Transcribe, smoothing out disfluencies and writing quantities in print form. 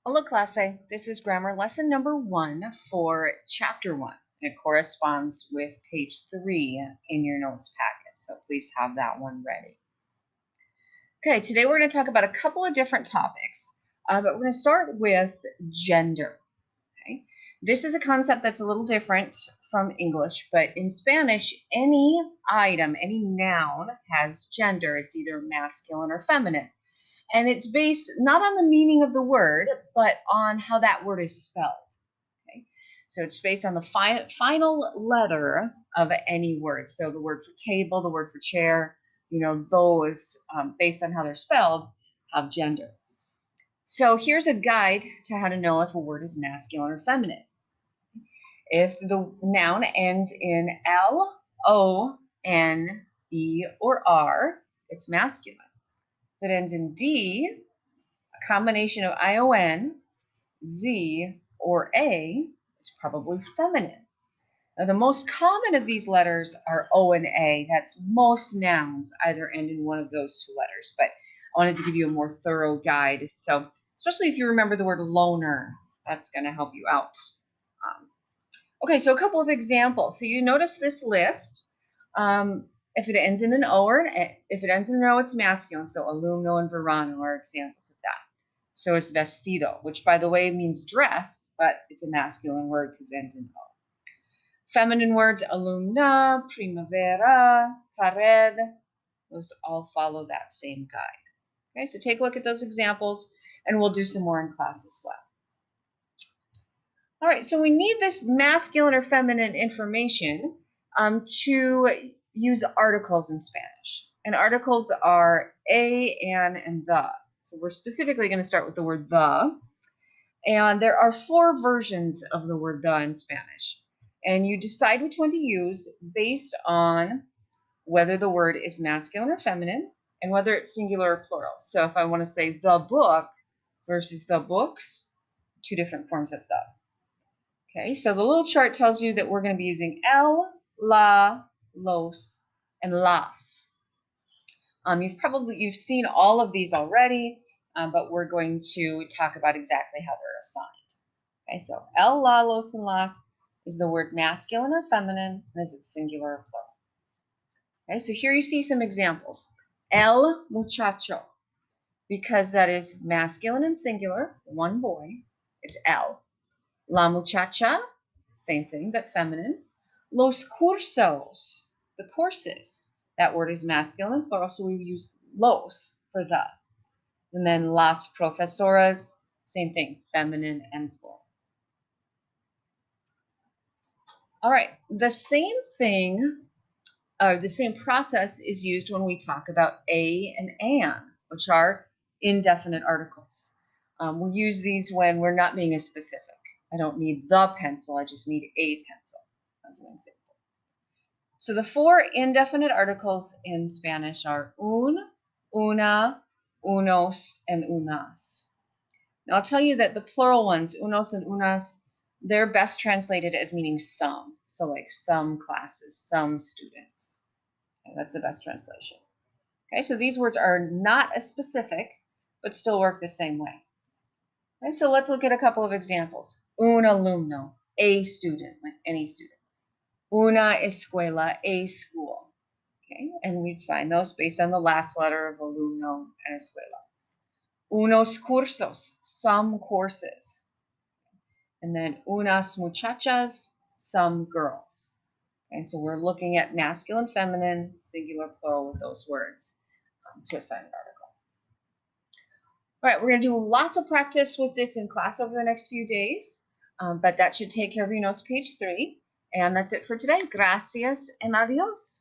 Hola clase, this is grammar lesson number 1 for chapter 1. It corresponds with page 3 in your notes packet, so please have that one ready. Okay, today we're going to talk about a couple of different topics, but we're going to start with gender. Okay, this is a concept that's a little different from English, but in Spanish, any item, any noun has gender. It's either masculine or feminine. And it's based not on the meaning of the word, but on how that word is spelled. Okay? So it's based on the final letter of any word. So the word for table, the word for chair, those, based on how they're spelled, have gender. So here's a guide to how to know if a word is masculine or feminine. If the noun ends in L, O, N, E, or R, it's masculine. If it ends in D, a combination of ION, Z, or A, it's probably feminine. Now, the most common of these letters are O and A. That's most nouns either end in one of those two letters, but I wanted to give you a more thorough guide. So, especially if you remember the word loner, that's going to help you out. Okay, so a couple of examples. So you notice this list. If it ends in an O or if it ends in an O, it's masculine. So alumno and verano are examples of that. So it's vestido, which by the way means dress, but it's a masculine word because it ends in O. Feminine words, alumna, primavera, pared, those all follow that same guide. Okay, so take a look at those examples, and we'll do some more in class as well. All right, so we need this masculine or feminine information to use articles in Spanish. And articles are a, an, and the. So we're specifically going to start with the word the. And there are 4 versions of the word the in Spanish. And you decide which one to use based on whether the word is masculine or feminine and whether it's singular or plural. So if I want to say the book versus the books, 2 different forms of the. Okay, so the little chart tells you that we're going to be using el, la, los, and las. You've seen all of these already, but we're going to talk about exactly how they're assigned. Okay, so el, la, los, and las is the word masculine or feminine, and is it singular or plural? Okay, so here you see some examples. El muchacho, because that is masculine and singular, one boy, it's el. La muchacha, same thing, but feminine. Los cursos, the courses. That word is masculine and plural, so we use los for the. And then las profesoras, same thing, feminine and plural. All right, the same thing, the same process is used when we talk about a and an, which are indefinite articles. We use these when we're not being as specific. I don't need the pencil, I just need a pencil, as an example. So the 4 indefinite articles in Spanish are un, una, unos, and unas. Now I'll tell you that the plural ones, unos and unas, they're best translated as meaning some. So like some classes, some students. Okay, that's the best translation. Okay, so these words are not as specific, but still work the same way. Okay, so let's look at a couple of examples. Un alumno, a student, like any student. Una escuela, a school. Okay, and we've signed those based on the last letter of alumno and escuela. Unos cursos, some courses. And then unas muchachas, some girls. And so we're looking at masculine, feminine, singular, plural with those words to assign an article. All right, we're going to do lots of practice with this in class over the next few days, but that should take care of your notes, page 3. And that's it for today. Gracias and adios.